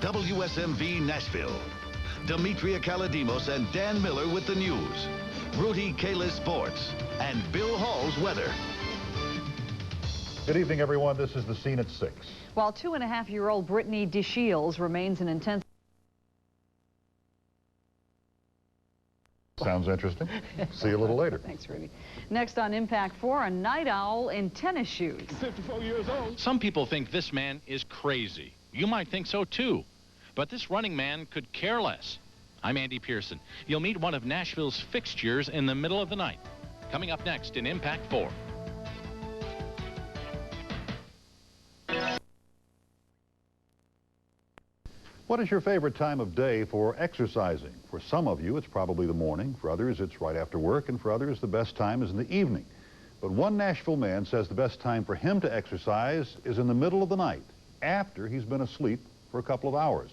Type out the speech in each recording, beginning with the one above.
WSMV Nashville. Demetria Kaladimos and Dan Miller with the news. Rudy Kalis sports. And Bill Hall's weather. Good evening, everyone. This is the scene at 6. While 2.5-year-old Brittany DeShields remains in intensive... Sounds interesting. See you a little later. Thanks, Rudy. Next on Impact 4, a night owl in tennis shoes. 54 years old. Some people think this man is crazy. You might think so, too. But this running man could care less. I'm Andy Pearson. You'll meet one of Nashville's fixtures in the middle of the night. Coming up next in Impact 4. What is your favorite time of day for exercising? For some of you, it's probably the morning. For others, it's right after work. And for others, the best time is in the evening. But one Nashville man says the best time for him to exercise is in the middle of the night, after he's been asleep for a couple of hours.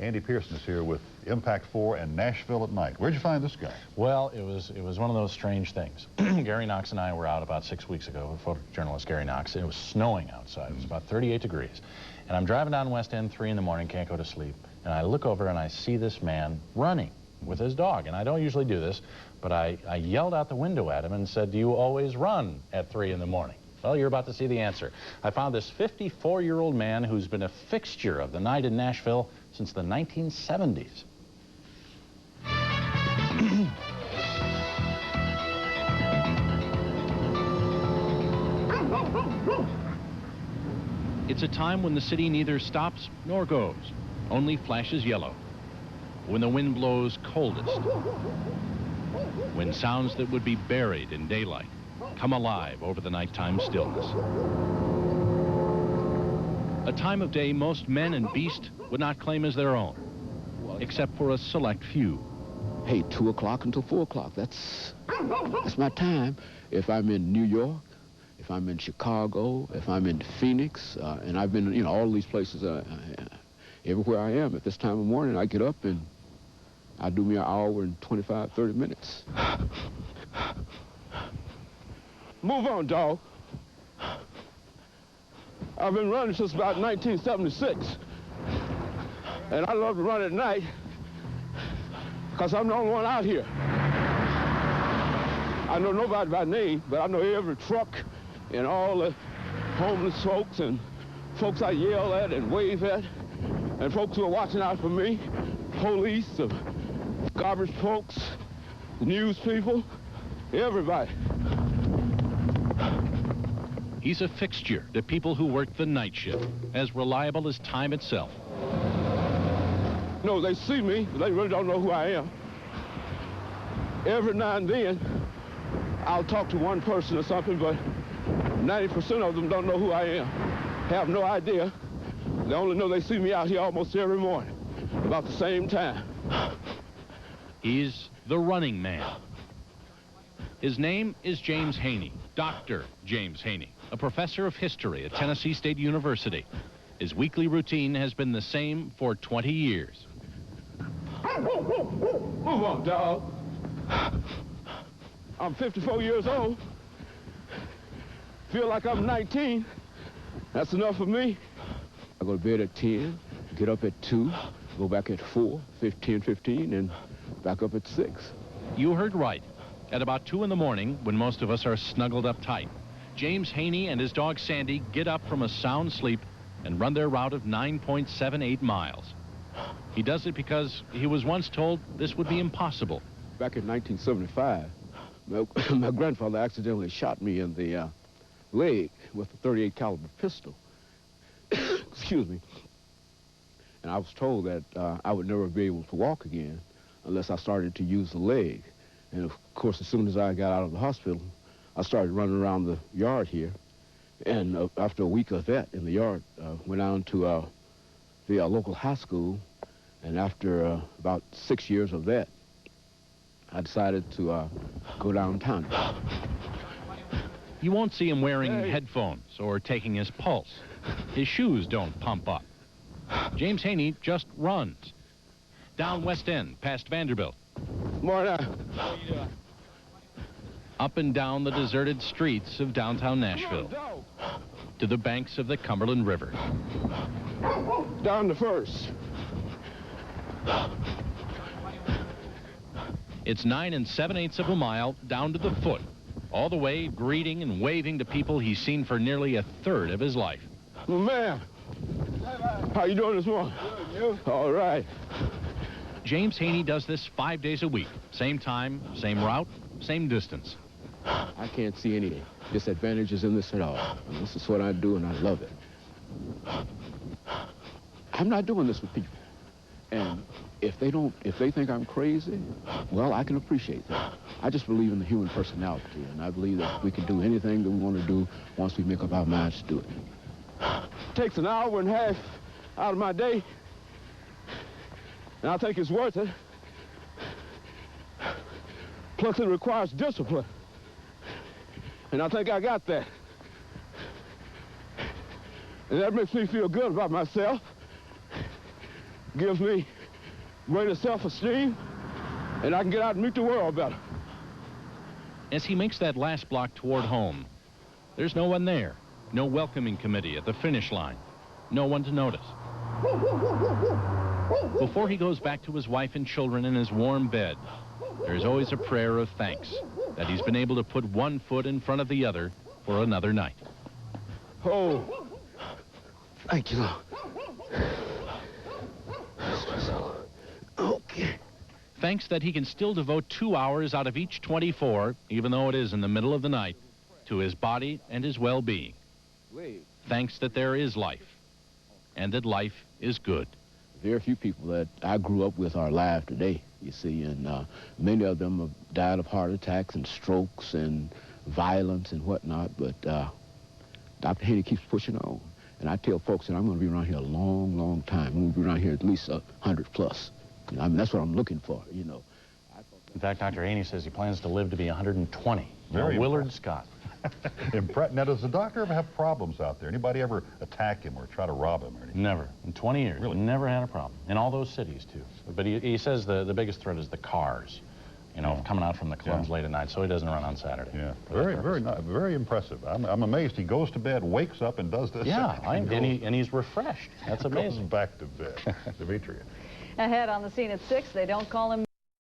Andy Pearson is here with Impact 4 and Nashville at Night. Where'd you find this guy? Well, it was one of those strange things. Gary Knox and I were out about 6 weeks ago with photojournalist Gary Knox. It was snowing outside. It was about 38 degrees. And I'm driving down West End 3 in the morning, can't go to sleep. And I look over and I see this man running with his dog. And I don't usually do this, but I yelled out the window at him and said, "Do you always run at 3 in the morning?" Well, you're about to see the answer. I found this 54-year-old man who's been a fixture of the night in Nashville since the 1970s. It's a time when the city neither stops nor goes, only flashes yellow. When the wind blows coldest. When sounds that would be buried in daylight come alive over the nighttime stillness. A time of day most men and beast would not claim as their own, except for a select few. Hey, 2 o'clock until 4 o'clock. That's my time. If I'm in New York, if I'm in Chicago, if I'm in Phoenix, and I've been, all these places, everywhere I am at this time of morning, I get up and I do me an hour and 25, 30 minutes. Move on, dog. I've been running since about 1976. And I love to run at night because I'm the only one out here. I know nobody by name, but I know every truck and all the homeless folks and folks I yell at and wave at and folks who are watching out for me, police, the garbage folks, the news people, everybody. He's a fixture to people who work the night shift, as reliable as time itself. No, they see me, but they really don't know who I am. Every now and then, I'll talk to one person or something, but 90% of them don't know who I am, have no idea. They only know they see me out here almost every morning, about the same time. He's the running man. His name is JHaney, Dr. JHaney, a professor of history at Tennessee State University. His weekly routine has been the same for 20 years. Move on, dog. I'm 54 years old. Feel like I'm 19. That's enough for me. I go to bed at 10, get up at 2, go back at 4, 15, and back up at 6. You heard right. At about 2 in the morning, when most of us are snuggled up tight, JHaney and his dog Sandy get up from a sound sleep and run their route of 9.78 miles. He does it because he was once told this would be impossible. Back in 1975, my grandfather accidentally shot me in the leg with a .38 caliber pistol. Excuse me. And I was told that I would never be able to walk again unless I started to use the leg. And of course, as soon as I got out of the hospital, I started running around the yard here. And after a week of that in the yard, went down to the local high school. And after about 6 years of that, I decided to go downtown. You won't see him wearing headphones or taking his pulse. His shoes don't pump up. JHaney just runs. Down West End, past Vanderbilt. Morning. How you doing? Up and down the deserted streets of downtown Nashville. To the banks of the Cumberland River. Down the First. It's 9 7/8 of a mile down to the foot, all the way greeting and waving to people he's seen for nearly a third of his life. Well, man, how you doing this morning? Good, you? All right. James Haney does this 5 days a week. Same time, same route, same distance. I can't see any disadvantages in this at all. And this is what I do, and I love it. I'm not doing this with people. And if they think I'm crazy, well, I can appreciate that. I just believe in the human personality, and I believe that we can do anything that we want to do once we make up our minds to do it. It takes an hour and a half out of my day, and I think it's worth it. Plus, it requires discipline, and I think I got that. And that makes me feel good about myself. Gives me greater self-esteem, and I can get out and meet the world better. As he makes that last block toward home, there's no one there. No welcoming committee at the finish line. No one to notice. Before he goes back to his wife and children in his warm bed, there's always a prayer of thanks that he's been able to put one foot in front of the other for another night. Oh, thank you, Lord. Okay. Thanks that he can still devote 2 hours out of each 24, even though it is in the middle of the night, to his body and his well-being. Thanks that there is life, and that life is good. Very few people that I grew up with are alive today, you see, and many of them have died of heart attacks and strokes and violence and whatnot, but Dr. Haney keeps pushing on. And I tell folks that I'm going to be around here a long, long time. I'm going to be around here at least 100 plus. I mean, that's what I'm looking for, you know. In fact, Dr. Haney says he plans to live to be 120. Very Willard Scott. Now, does the doctor ever have problems out there? Anybody ever attack him or try to rob him or anything? Never. In 20 years. Really? Never had a problem. In all those cities, too. But he says the biggest threat is the cars, you know, coming out from the clubs late at night, so he doesn't run on Saturday. Yeah, very impressive. I'm amazed. He goes to bed, wakes up, and does this. Yeah, and he's refreshed. That's amazing. Goes back to bed. Demetria. Ahead on the scene at 6, they don't call him